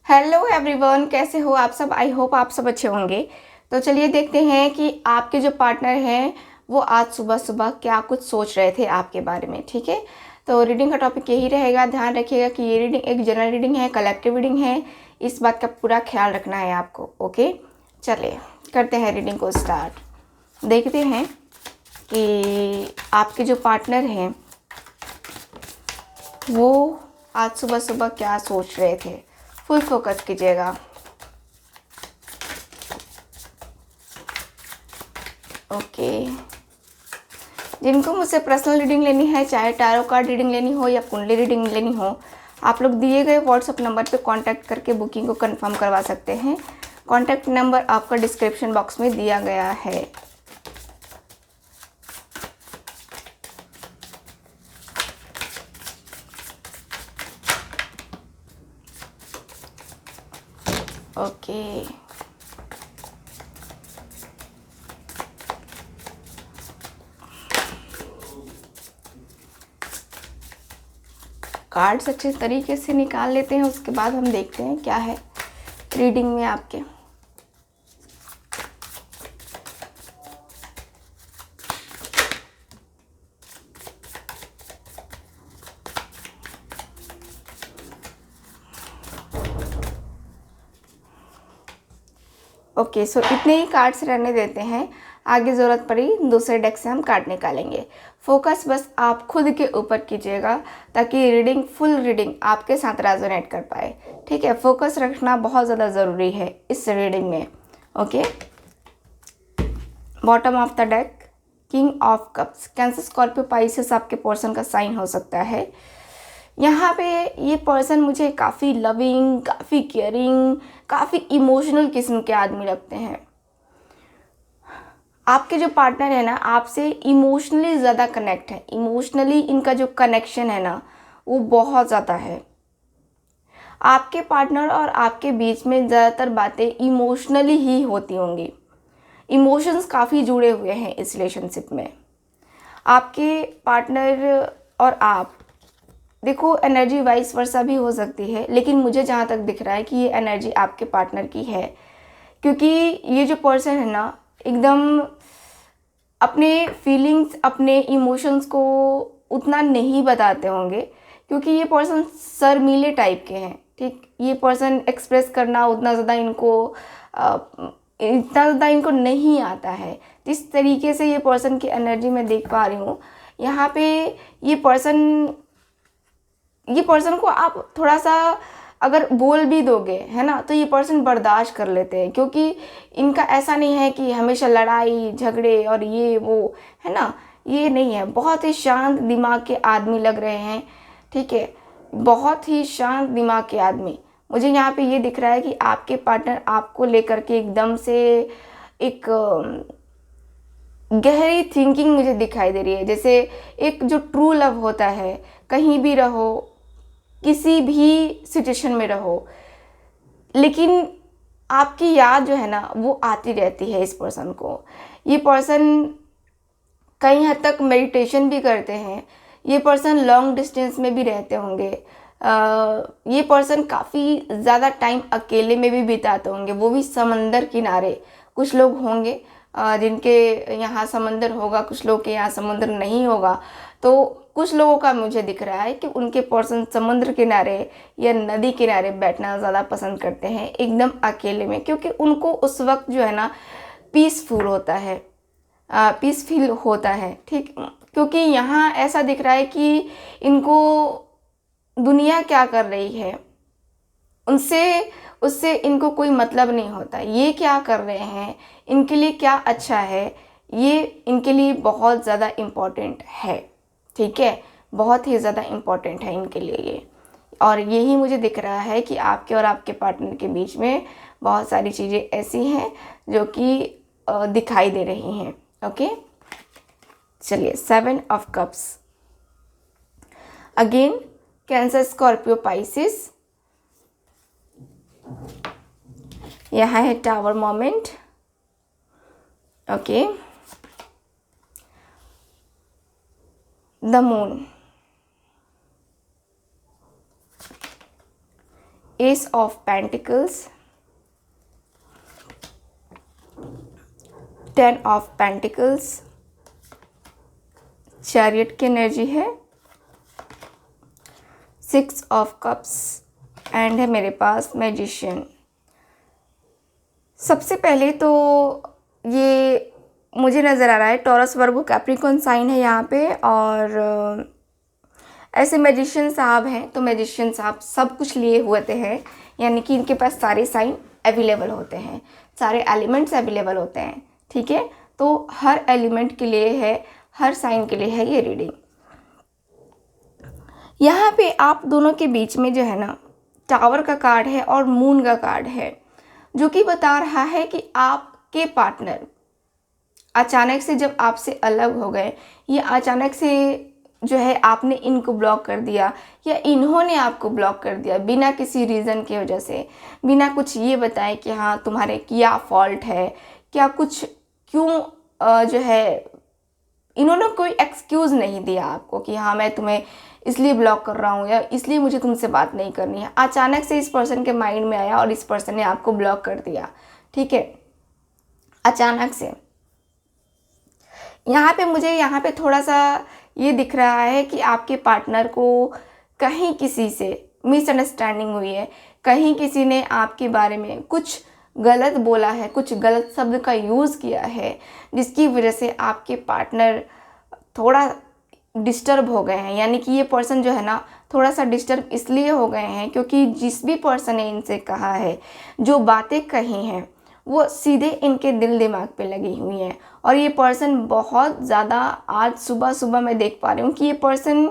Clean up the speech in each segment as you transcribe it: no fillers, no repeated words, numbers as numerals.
Hello everyone, कैसे हो आप सब। आई होप आप सब अच्छे होंगे। तो चलिए देखते हैं कि आपके जो पार्टनर हैं वो आज सुबह सुबह क्या कुछ सोच रहे थे आपके बारे में। ठीक है, तो रीडिंग का टॉपिक यही रहेगा। ध्यान रखिएगा कि ये रीडिंग एक जनरल रीडिंग है, कलेक्टिव रीडिंग है। इस बात का पूरा ख्याल रखना है आपको। ओके, चलिए करते हैं रीडिंग को स्टार्ट। देखते हैं कि आपके जो पार्टनर हैं वो आज सुबह सुबह क्या सोच रहे थे। फुल फोकस कीजिएगा। ओके, जिनको मुझसे पर्सनल रीडिंग लेनी है, चाहे टैरो कार्ड रीडिंग लेनी हो या कुंडली रीडिंग लेनी हो, आप लोग दिए गए व्हाट्सएप नंबर पे कांटेक्ट करके बुकिंग को कंफर्म करवा सकते हैं। कांटेक्ट नंबर आपका डिस्क्रिप्शन बॉक्स में दिया गया है। ओके, कार्ड्स अच्छे तरीके से निकाल लेते हैं, उसके बाद हम देखते हैं क्या है रीडिंग में आपके। ओके, सो इतने ही कार्ड्स रहने देते हैं। आगे ज़रूरत पड़ी दूसरे डेक से हम कार्ड निकालेंगे। फोकस बस आप खुद के ऊपर कीजिएगा ताकि रीडिंग, फुल रीडिंग आपके साथ रेजोनेट कर पाए। ठीक है, फोकस रखना बहुत ज़्यादा ज़रूरी है इस रीडिंग में। Okay, bottom of the deck, king of cups. Cancer, Scorpio, Pisces आपके पर्सन का साइन हो सकता है। यहाँ पे ये पर्सन मुझे काफ़ी लविंग, काफ़ी केयरिंग, काफ़ी इमोशनल किस्म के आदमी लगते हैं। आपके जो पार्टनर है ना, आपसे इमोशनली ज़्यादा कनेक्ट है। इमोशनली इनका जो कनेक्शन है ना वो बहुत ज़्यादा है। आपके पार्टनर और आपके बीच में ज़्यादातर बातें इमोशनली ही होती होंगी। इमोशंस काफ़ी जुड़े हुए हैं इस रिलेशनशिप में। आपके पार्टनर और आप, देखो एनर्जी वाइस वर्सा भी हो सकती है, लेकिन मुझे जहाँ तक दिख रहा है कि ये एनर्जी आपके पार्टनर की है, क्योंकि ये जो पर्सन है ना एकदम अपने फीलिंग्स, अपने इमोशंस को उतना नहीं बताते होंगे, क्योंकि ये पर्सन शर्मीले टाइप के हैं। ठीक, ये पर्सन एक्सप्रेस करना उतना ज़्यादा इनको नहीं आता है। जिस तरीके से ये पर्सन की एनर्जी मैं देख पा रही हूँ यहाँ पे, ये पर्सन को आप थोड़ा सा अगर बोल भी दोगे है ना, तो ये पर्सन बर्दाश्त कर लेते हैं, क्योंकि इनका ऐसा नहीं है कि हमेशा लड़ाई झगड़े और ये वो है ना, ये नहीं है। बहुत ही शांत दिमाग के आदमी लग रहे हैं। ठीक है, बहुत ही शांत दिमाग के आदमी। मुझे यहाँ पे ये दिख रहा है कि आपके पार्टनर आपको लेकर के एकदम से एक गहरी थिंकिंग मुझे दिखाई दे रही है। जैसे एक जो ट्रू लव होता है, कहीं भी रहो, किसी भी सिचुएशन में रहो, लेकिन आपकी याद जो है ना वो आती रहती है इस पर्सन को। ये पर्सन कई हद तक मेडिटेशन भी करते हैं। ये पर्सन लॉन्ग डिस्टेंस में भी रहते होंगे। ये पर्सन काफ़ी ज़्यादा टाइम अकेले में भी बिताते होंगे, वो भी समंदर किनारे। कुछ लोग होंगे जिनके यहाँ समंदर होगा, कुछ लोग के यहाँ समंदर नहीं होगा। तो कुछ लोगों का मुझे दिख रहा है कि उनके पर्सन समुद्र किनारे या नदी किनारे बैठना ज़्यादा पसंद करते हैं, एकदम अकेले में, क्योंकि उनको उस वक्त जो है ना पीसफुल होता है, पीस फील होता है। ठीक, क्योंकि यहाँ ऐसा दिख रहा है कि इनको दुनिया क्या कर रही है उनसे, उससे इनको कोई मतलब नहीं होता। ये क्या कर रहे हैं, इनके लिए क्या अच्छा है, ये इनके लिए बहुत ज़्यादा इम्पोर्टेंट है। ठीक है, बहुत ही ज़्यादा इम्पोर्टेंट है इनके लिए ये। और यही मुझे दिख रहा है कि आपके और आपके पार्टनर के बीच में बहुत सारी चीज़ें ऐसी हैं जो कि दिखाई दे रही हैं। ओके, चलिए 7 of cups. Again cancer, Scorpio, Pisces. यहाँ है tower moment. Okay, the moon. S of pentacles, 10 of pentacles, chariot की एनर्जी है, 6 ऑफ कप्स एंड है मेरे पास मैजिशियन। सबसे पहले तो ये मुझे नज़र आ रहा है टॉरस वर्गो कैप्रिकॉर्न साइन है यहाँ पे, और ऐसे मैजिशियन साहब हैं तो मैजिशियन साहब सब कुछ लिए हुए हैं, यानी कि इनके पास सारे साइन अवेलेबल होते हैं, सारे एलिमेंट्स अवेलेबल होते हैं। ठीक है, तो हर एलिमेंट के लिए है, हर साइन के लिए है ये रीडिंग। यहाँ पे आप दोनों के बीच में जो है ना टावर का कार्ड है और मून का कार्ड है, जो कि बता रहा है कि आपके पार्टनर अचानक से जब आपसे अलग हो गए, या अचानक से जो है आपने इनको ब्लॉक कर दिया या इन्होंने आपको ब्लॉक कर दिया बिना किसी रीज़न की वजह से, बिना कुछ ये बताए कि हाँ तुम्हारे क्या फॉल्ट है, क्या कुछ क्यों जो है इन्होंने कोई एक्सक्यूज़ नहीं दिया आपको कि हाँ मैं तुम्हें इसलिए ब्लॉक कर रहा हूँ या इसलिए मुझे तुमसे बात नहीं करनी है। अचानक से इस पर्सन के माइंड में आया और इस पर्सन ने आपको ब्लॉक कर दिया। ठीक है, अचानक से। यहाँ पे थोड़ा सा ये दिख रहा है कि आपके पार्टनर को कहीं किसी से मिसअंडरस्टैंडिंग हुई है, कहीं किसी ने आपके बारे में कुछ गलत बोला है, कुछ गलत शब्द का यूज़ किया है, जिसकी वजह से आपके पार्टनर थोड़ा डिस्टर्ब हो गए हैं। यानी कि ये पर्सन जो है ना थोड़ा सा डिस्टर्ब इसलिए हो गए हैं क्योंकि जिस भी पर्सन ने इनसे कहा है, जो बातें कही हैं, वो सीधे इनके दिल दिमाग पे लगी हुई हैं। और ये पर्सन बहुत ज़्यादा, आज सुबह सुबह मैं देख पा रही हूँ कि ये पर्सन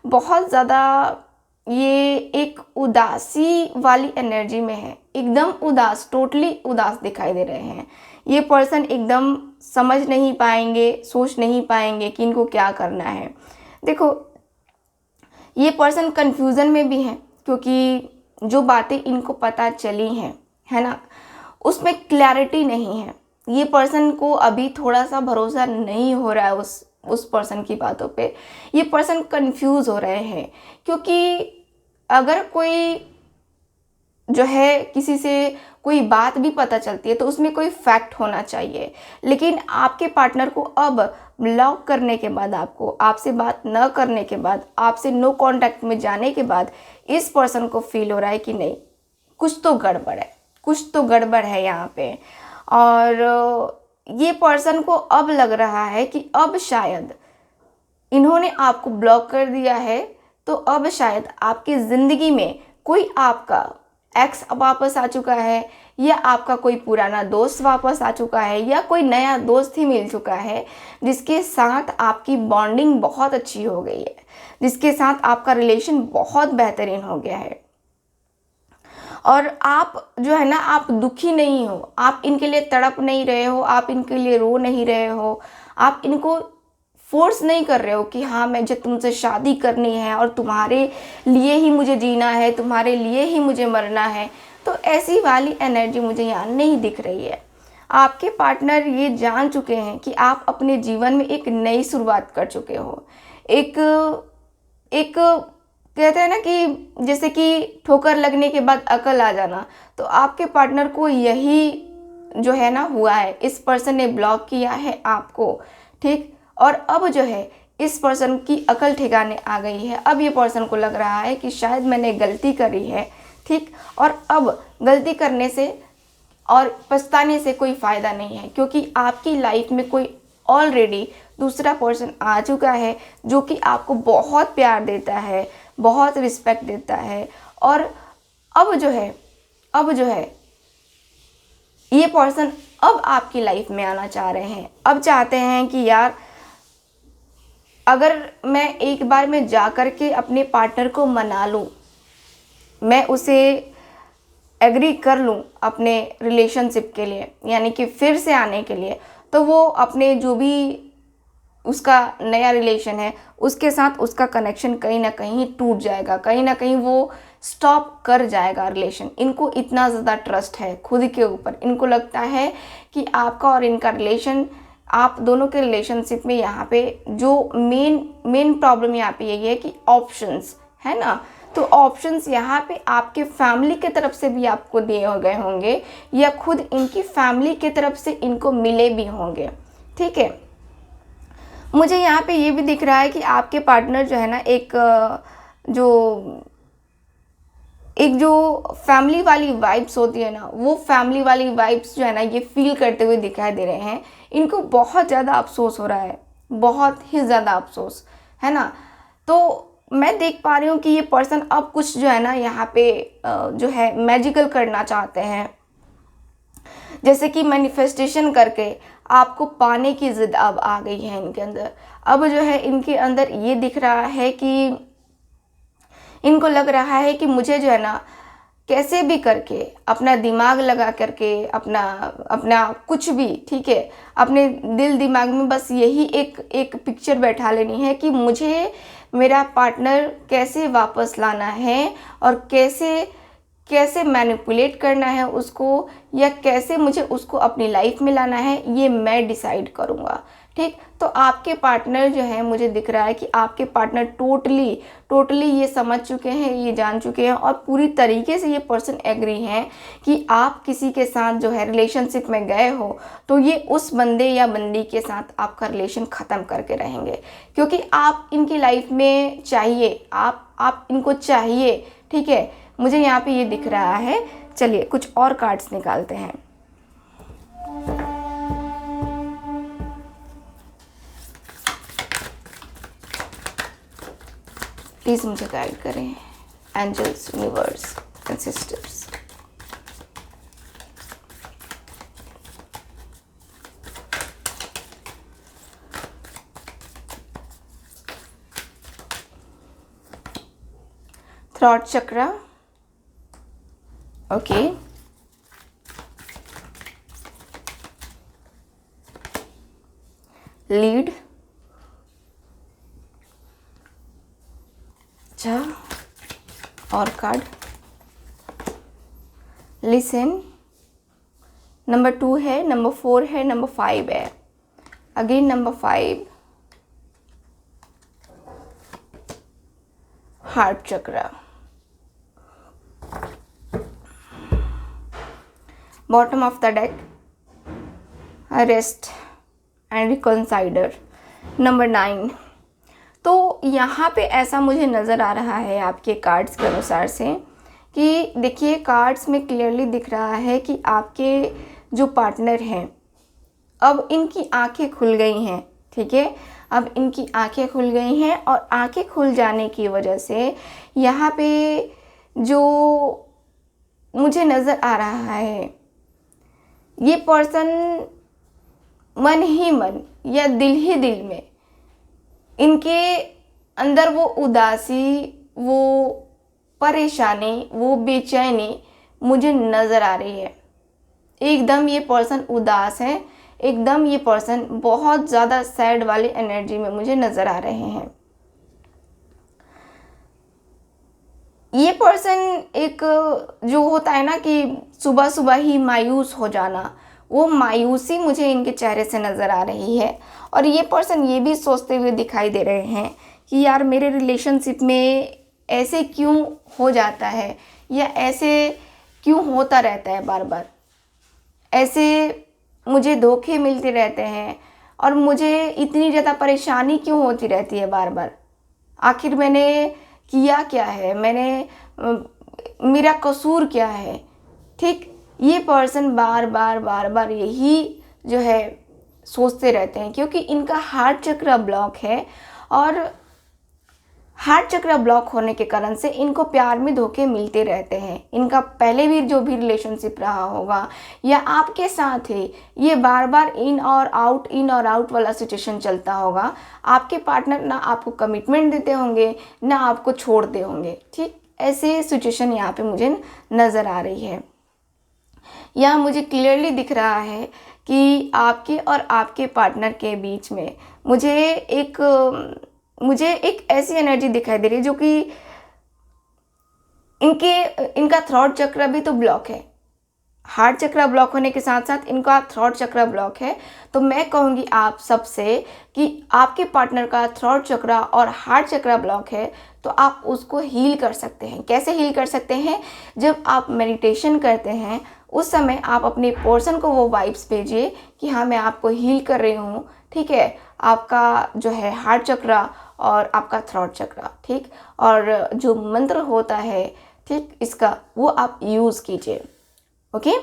बहुत ज़्यादा ये एक उदासी वाली एनर्जी में है, एकदम उदास, टोटली उदास दिखाई दे रहे हैं। ये पर्सन एकदम समझ नहीं पाएंगे, सोच नहीं पाएंगे कि इनको क्या करना है। देखो, ये पर्सन कंफ्यूजन में भी हैं क्योंकि जो बातें इनको पता चली हैं, है ना, उसमें क्लैरिटी नहीं है। ये पर्सन को अभी थोड़ा सा भरोसा नहीं हो रहा है उस पर्सन की बातों पे। ये पर्सन कंफ्यूज हो रहे हैं क्योंकि अगर कोई जो है किसी से कोई बात भी पता चलती है तो उसमें कोई फैक्ट होना चाहिए, लेकिन आपके पार्टनर को अब ब्लॉक करने के बाद, आपसे बात न करने के बाद, आपसे नो कांटेक्ट में जाने के बाद इस पर्सन को फील हो रहा है कि नहीं, कुछ तो गड़बड़ है, कुछ तो गड़बड़ है यहाँ पे। और ये पर्सन को अब लग रहा है कि अब शायद इन्होंने आपको ब्लॉक कर दिया है तो अब शायद आपकी ज़िंदगी में कोई आपका एक्स वापस आ चुका है, या आपका कोई पुराना दोस्त वापस आ चुका है, या कोई नया दोस्त ही मिल चुका है जिसके साथ आपकी बॉन्डिंग बहुत अच्छी हो गई है, जिसके साथ आपका रिलेशन बहुत बेहतरीन हो गया है। और आप जो है ना, आप दुखी नहीं हो, आप इनके लिए तड़प नहीं रहे हो, आप इनके लिए रो नहीं रहे हो, आप इनको फोर्स नहीं कर रहे हो कि हाँ मुझे तुमसे शादी करनी है और तुम्हारे लिए ही मुझे जीना है, तुम्हारे लिए ही मुझे मरना है। तो ऐसी वाली एनर्जी मुझे यहाँ नहीं दिख रही है। आपके पार्टनर ये जान चुके हैं कि आप अपने जीवन में एक नई शुरुआत कर चुके हो। एक कहते हैं ना कि जैसे कि ठोकर लगने के बाद अकल आ जाना, तो आपके पार्टनर को यही जो है ना हुआ है। इस पर्सन ने ब्लॉक किया है आपको, ठीक, और अब जो है इस पर्सन की अकल ठिकाने आ गई है। अब ये पर्सन को लग रहा है कि शायद मैंने गलती करी है, ठीक, और अब गलती करने से और पछताने से कोई फ़ायदा नहीं है, क्योंकि आपकी लाइफ में कोई ऑलरेडी दूसरा पर्सन आ चुका है जो कि आपको बहुत प्यार देता है, बहुत रिस्पेक्ट देता है। और अब जो है ये पर्सन अब आपकी लाइफ में आना चाह रहे हैं। अब चाहते हैं कि यार अगर मैं एक बार में जा कर के अपने पार्टनर को मना लूँ, मैं उसे एग्री कर लूँ अपने रिलेशनशिप के लिए, यानी कि फिर से आने के लिए, तो वो अपने जो भी उसका नया रिलेशन है उसके साथ उसका कनेक्शन कहीं ना कहीं टूट जाएगा, कहीं ना कहीं वो स्टॉप कर जाएगा रिलेशन। इनको इतना ज़्यादा ट्रस्ट है खुद के ऊपर, इनको लगता है कि आपका और इनका रिलेशन, आप दोनों के रिलेशनशिप में यहाँ पे जो मेन प्रॉब्लम यहाँ पे यही है कि ऑप्शंस है ना, तो ऑप्शंस यहाँ पे आपके फैमिली की तरफ से भी आपको दिए गए होंगे या खुद इनकी फैमिली की तरफ से इनको मिले भी होंगे। ठीक है, मुझे यहाँ पे ये भी दिख रहा है कि आपके पार्टनर जो है ना एक जो फैमिली वाली वाइब्स होती है ना, वो फैमिली वाली वाइब्स जो है ना ये फील करते हुए दिखाई दे रहे हैं। इनको बहुत ज़्यादा अफसोस हो रहा है, बहुत ही ज़्यादा अफसोस है ना। तो मैं देख पा रही हूँ कि ये पर्सन अब कुछ जो है ना यहाँ पे जो है मैजिकल करना चाहते हैं, जैसे कि मैनिफेस्टेशन करके आपको पाने की ज़िद अब आ गई है इनके अंदर। अब जो है इनके अंदर ये दिख रहा है कि इनको लग रहा है कि मुझे जो है ना कैसे भी करके अपना दिमाग लगा करके अपना कुछ भी, ठीक है, अपने दिल दिमाग में बस यही एक पिक्चर बैठा लेनी है कि मुझे मेरा पार्टनर कैसे वापस लाना है और कैसे मैनिपुलेट करना है उसको, या कैसे मुझे उसको अपनी लाइफ में लाना है, ये मैं डिसाइड करूँगा। ठीक, तो आपके पार्टनर जो है, मुझे दिख रहा है कि आपके पार्टनर टोटली ये समझ चुके हैं, ये जान चुके हैं और पूरी तरीके से ये पर्सन एग्री हैं कि आप किसी के साथ जो है रिलेशनशिप में गए हो तो ये उस बंदे या बंदी के साथ आपका रिलेशन ख़त्म करके रहेंगे, क्योंकि आप इनकी लाइफ में चाहिए, आप इनको चाहिए। ठीक है, मुझे यहाँ पे ये दिख रहा है। चलिए कुछ और कार्ड्स निकालते हैं। प्लीज़ मुझे गाइड करें angels, universe and sisters. Throat chakra, okay, lead, अच्छा, और कार्ड लिसन, नंबर 2 है, नंबर 4 है, नंबर 5 है, again number 5, heart chakra, bottom of the deck, rest and reconsider, number 9। तो यहाँ पे ऐसा मुझे नज़र आ रहा है आपके कार्ड्स के अनुसार से कि देखिए, कार्ड्स में क्लियरली दिख रहा है कि आपके जो पार्टनर हैं अब इनकी आंखें खुल गई हैं। ठीक है, अब इनकी आंखें खुल गई हैं और आंखें खुल जाने की वजह से यहाँ पे जो मुझे नज़र आ रहा है, ये पर्सन मन ही मन या दिल ही दिल में इनके अंदर वो उदासी, वो परेशानी, वो बेचैनी मुझे नज़र आ रही है। एकदम ये पर्सन उदास है, एकदम ये पर्सन बहुत ज़्यादा सैड वाली एनर्जी में मुझे नज़र आ रहे हैं। ये पर्सन एक जो होता है ना कि सुबह सुबह ही मायूस हो जाना, वो मायूसी मुझे इनके चेहरे से नज़र आ रही है। और ये पर्सन ये भी सोचते हुए दिखाई दे रहे हैं कि यार मेरे रिलेशनशिप में ऐसे क्यों हो जाता है, या ऐसे क्यों होता रहता है, बार बार ऐसे मुझे धोखे मिलते रहते हैं और मुझे इतनी ज़्यादा परेशानी क्यों होती रहती है बार बार। आखिर मैंने किया क्या है, मेरा कसूर क्या है। ठीक, ये पर्सन बार बार यही जो है सोचते रहते हैं, क्योंकि इनका हार्ट चक्र ब्लॉक है और हार्ट चक्र ब्लॉक होने के कारण से इनको प्यार में धोखे मिलते रहते हैं। इनका पहले भी जो भी रिलेशनशिप रहा होगा या आपके साथ ही ये बार बार इन और आउट वाला सिचुएशन चलता होगा। आपके पार्टनर ना आपको कमिटमेंट देते होंगे, ना आपको छोड़ते होंगे। ठीक, ऐसे सिचुएशन यहाँ पे मुझे नज़र आ रही है। यहाँ मुझे क्लियरली दिख रहा है कि आपके और आपके पार्टनर के बीच में मुझे एक ऐसी एनर्जी दिखाई दे रही है जो कि इनका थ्रॉट चक्र भी तो ब्लॉक है। हार्ट चक्र ब्लॉक होने के साथ साथ इनका थ्रोट चक्र ब्लॉक है। तो मैं कहूँगी आप सबसे कि आपके पार्टनर का थ्रोट चक्र और हार्ट चक्र ब्लॉक है तो आप उसको हील कर सकते हैं। कैसे हील कर सकते हैं? जब आप मेडिटेशन करते हैं उस समय आप अपने पर्सन को वो वाइब्स भेजिए कि हाँ मैं आपको हील कर रही हूँ, ठीक है, आपका जो है हार्ट चक्र और आपका थ्रोट चक्र, ठीक। और जो मंत्र होता है, ठीक, इसका वो आप यूज़ कीजिए। ओके,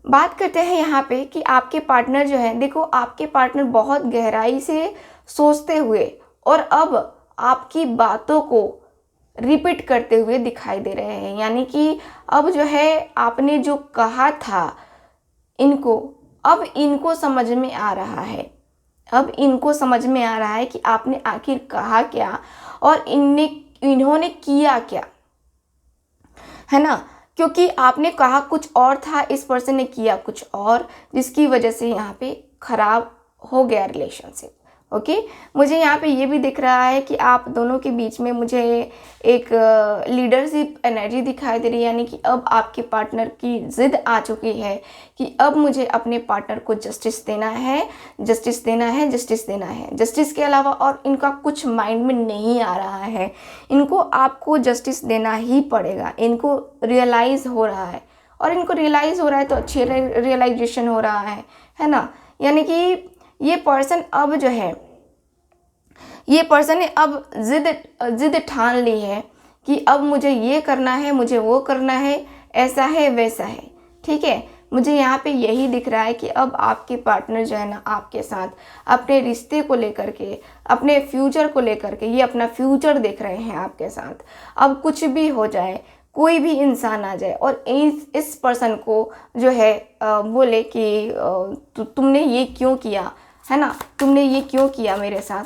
बात करते हैं यहाँ पे कि आपके पार्टनर जो है, देखो आपके पार्टनर बहुत गहराई से सोचते हुए और अब आपकी बातों को रिपीट करते हुए दिखाई दे रहे हैं। यानी कि अब जो है आपने जो कहा था इनको, अब इनको समझ में आ रहा है। अब इनको समझ में आ रहा है कि आपने आखिर कहा क्या और इन्होंने किया क्या, है ना। क्योंकि आपने कहा कुछ और था, इस पर्सन ने किया कुछ और, जिसकी वजह से यहाँ पे खराब हो गया रिलेशनशिप। ओके, मुझे यहाँ पे ये भी दिख रहा है कि आप दोनों के बीच में मुझे एक लीडरशिप एनर्जी दिखाई दे रही है। यानी कि अब आपके पार्टनर की ज़िद आ चुकी है कि अब मुझे अपने पार्टनर को जस्टिस देना है, जस्टिस देना है, जस्टिस देना है। जस्टिस के अलावा और इनका कुछ माइंड में नहीं आ रहा है। इनको आपको जस्टिस देना ही पड़ेगा। इनको रियलाइज़ हो रहा है, और इनको रियलाइज़ हो रहा है तो अच्छी रियलाइजेशन हो रहा है ना। यानी कि ये पर्सन अब जो है, ये पर्सन ने अब जिद ठान ली है कि अब मुझे ये करना है, मुझे वो करना है, ऐसा है वैसा है, ठीक है। मुझे यहाँ पे यही दिख रहा है कि अब आपके पार्टनर जो है ना आपके साथ अपने रिश्ते को लेकर के, अपने फ्यूचर को लेकर के, ये अपना फ्यूचर देख रहे हैं आपके साथ। अब कुछ भी हो जाए, कोई भी इंसान आ जाए और इस पर्सन को जो है बोले कि तुमने ये क्यों किया, है ना, तुमने ये क्यों किया मेरे साथ,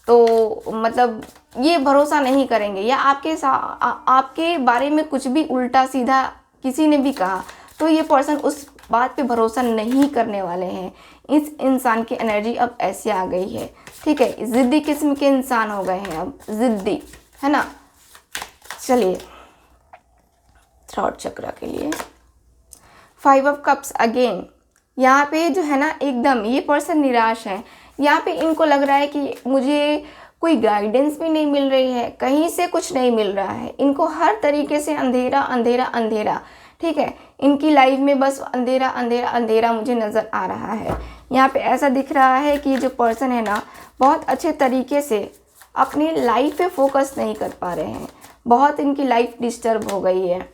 तो मतलब ये भरोसा नहीं करेंगे। या आपके बारे में कुछ भी उल्टा सीधा किसी ने भी कहा तो ये पर्सन उस बात पे भरोसा नहीं करने वाले हैं। इस इंसान की एनर्जी अब ऐसी आ गई है, ठीक है। ज़िद्दी किस्म के इंसान हो गए हैं अब, ज़िद्दी, है ना। चलिए थ्रोट चक्र के लिए 5 ऑफ कप्स अगेन, यहाँ पे जो है ना एकदम ये पर्सन निराश है। यहाँ पे इनको लग रहा है कि मुझे कोई गाइडेंस भी नहीं मिल रही है, कहीं से कुछ नहीं मिल रहा है। इनको हर तरीके से अंधेरा अंधेरा अंधेरा, ठीक है। इनकी लाइफ में बस अंधेरा अंधेरा अंधेरा मुझे नज़र आ रहा है। यहाँ पे ऐसा दिख रहा है कि जो पर्सन है ना बहुत अच्छे तरीके से अपनी लाइफ पे फोकस नहीं कर पा रहे हैं। बहुत इनकी लाइफ डिस्टर्ब हो गई है,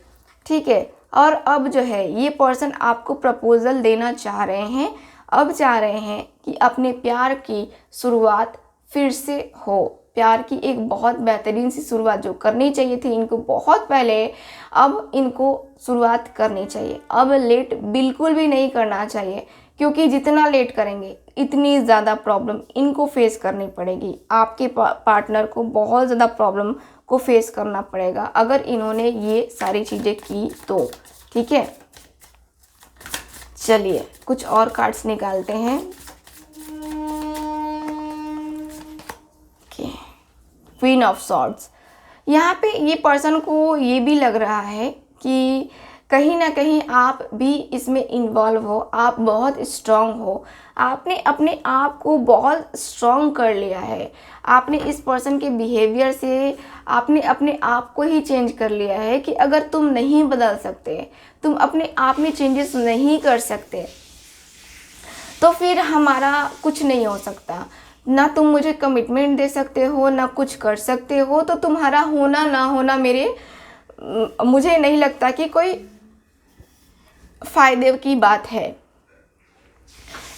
ठीक है। और अब जो है ये पर्सन आपको प्रपोज़ल देना चाह रहे हैं। अब चाह रहे हैं कि अपने प्यार की शुरुआत फिर से हो। प्यार की एक बहुत बेहतरीन सी शुरुआत जो करनी चाहिए थी इनको बहुत पहले, अब इनको शुरुआत करनी चाहिए। अब लेट बिल्कुल भी नहीं करना चाहिए, क्योंकि जितना लेट करेंगे इतनी ज़्यादा प्रॉब्लम इनको फेस करनी पड़ेगी। आपके पार्टनर को बहुत ज़्यादा प्रॉब्लम को फेस करना पड़ेगा अगर इन्होंने ये सारी चीज़ें की तो, ठीक है। चलिए कुछ और कार्ड्स निकालते हैं। क्वीन ऑफ सॉर्ड्स, यहाँ पे ये पर्सन को ये भी लग रहा है कि कहीं ना कहीं आप भी इसमें इन्वॉल्व हो। आप बहुत स्ट्रांग हो, आपने अपने आप को बहुत स्ट्रांग कर लिया है। आपने इस पर्सन के बिहेवियर से आपने अपने आप को ही चेंज कर लिया है कि अगर तुम नहीं बदल सकते, तुम अपने आप में चेंजेस नहीं कर सकते, तो फिर हमारा कुछ नहीं हो सकता। ना तुम मुझे कमिटमेंट दे सकते हो, ना कुछ कर सकते हो, तो तुम्हारा होना ना होना मुझे नहीं लगता कि कोई फ़ायदे की बात है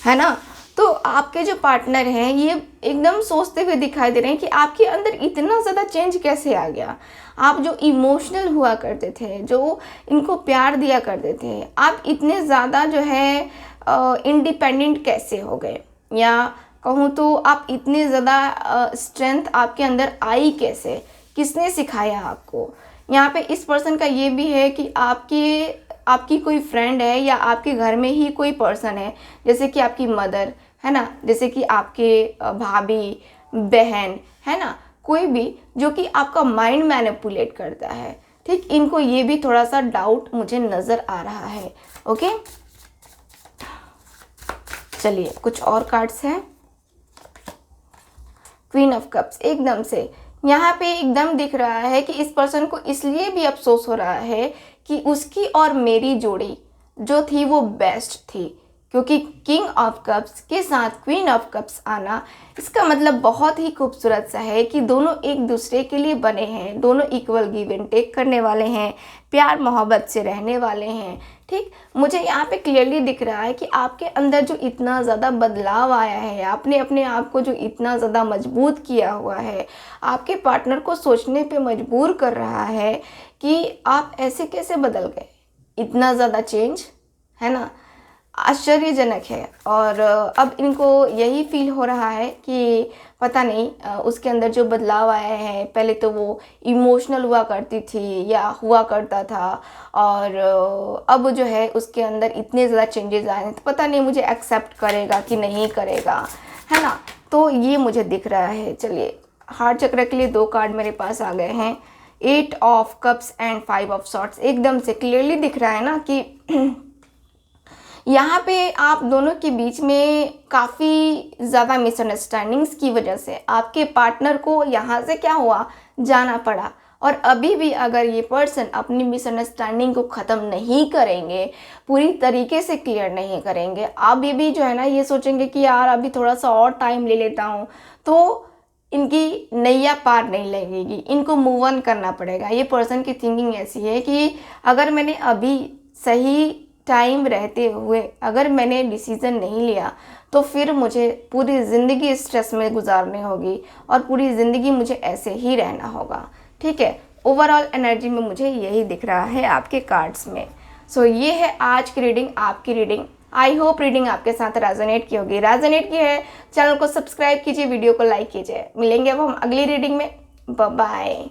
ना। तो आपके जो पार्टनर हैं ये एकदम सोचते हुए दिखाई दे रहे हैं कि आपके अंदर इतना ज़्यादा चेंज कैसे आ गया। आप जो इमोशनल हुआ करते थे, जो इनको प्यार दिया करते थे, आप इतने ज़्यादा जो है इंडिपेंडेंट कैसे हो गए, या कहूँ तो आप इतने ज़्यादा स्ट्रेंथ आपके अंदर आई कैसे, किसने सिखाया आपको। यहाँ पे इस पर्सन का ये भी है कि आपकी कोई फ्रेंड है या आपके घर में ही कोई पर्सन है, जैसे कि आपकी मदर, है ना, जैसे कि आपके भाभी, बहन, है ना, कोई भी जो कि आपका माइंड मैनिपुलेट करता है, ठीक, इनको ये भी थोड़ा सा डाउट मुझे नज़र आ रहा है। ओके, चलिए कुछ और कार्ड्स हैं। क्वीन ऑफ कप्स, एकदम से यहाँ पे एकदम दिख रहा है कि इस पर्सन को इसलिए भी अफसोस हो रहा है कि उसकी और मेरी जोड़ी जो थी वो बेस्ट थी, क्योंकि किंग ऑफ कप्स के साथ क्वीन ऑफ कप्स आना, इसका मतलब बहुत ही खूबसूरत सा है कि दोनों एक दूसरे के लिए बने हैं, दोनों इक्वल गिव एंड टेक करने वाले हैं, प्यार मोहब्बत से रहने वाले हैं। ठीक, मुझे यहाँ पे क्लियरली दिख रहा है कि आपके अंदर जो इतना ज़्यादा बदलाव आया है, आपने अपने आप को जो इतना ज़्यादा मजबूत किया हुआ है, आपके पार्टनर को सोचने पे मजबूर कर रहा है कि आप ऐसे कैसे बदल गए, इतना ज़्यादा चेंज, है ना, आश्चर्यजनक है। और अब इनको यही फील हो रहा है कि पता नहीं उसके अंदर जो बदलाव आया है, पहले तो वो इमोशनल हुआ करती थी या हुआ करता था, और अब जो है उसके अंदर इतने ज़्यादा चेंजेस आए हैं, तो पता नहीं मुझे एक्सेप्ट करेगा कि नहीं करेगा, है ना। तो ये मुझे दिख रहा है। चलिए, हार्ट चक्र के लिए 2 कार्ड मेरे पास आ गए हैं, 8 of cups and 5 of swords. एकदम से क्लियरली दिख रहा है ना कि यहाँ पे आप दोनों के बीच में काफ़ी ज़्यादा मिसअंडरस्टैंडिंग्स की वजह से आपके पार्टनर को यहाँ से क्या हुआ, जाना पड़ा। और अभी भी अगर ये पर्सन अपनी मिसअंडरस्टैंडिंग को ख़त्म नहीं करेंगे, पूरी तरीके से क्लियर नहीं करेंगे, अभी भी जो है ना ये सोचेंगे कि यार अभी थोड़ा सा और टाइम ले लेता हूँ, तो इनकी नैया पार नहीं लगेगी, इनको मूव ऑन करना पड़ेगा। ये पर्सन की थिंकिंग ऐसी है कि अगर मैंने अभी सही टाइम रहते हुए अगर मैंने डिसीज़न नहीं लिया तो फिर मुझे पूरी ज़िंदगी स्ट्रेस में गुजारनी होगी और पूरी ज़िंदगी मुझे ऐसे ही रहना होगा। ठीक है, ओवरऑल एनर्जी में मुझे यही दिख रहा है आपके कार्ड्स में। सो ये है आज की रीडिंग, आपकी रीडिंग। आई होप रीडिंग आपके साथ रेजोनेट की होगी। रेजोनेट की है, चैनल को सब्सक्राइब कीजिए, वीडियो को लाइक कीजिए। मिलेंगे अब हम अगली रीडिंग में। Bye bye.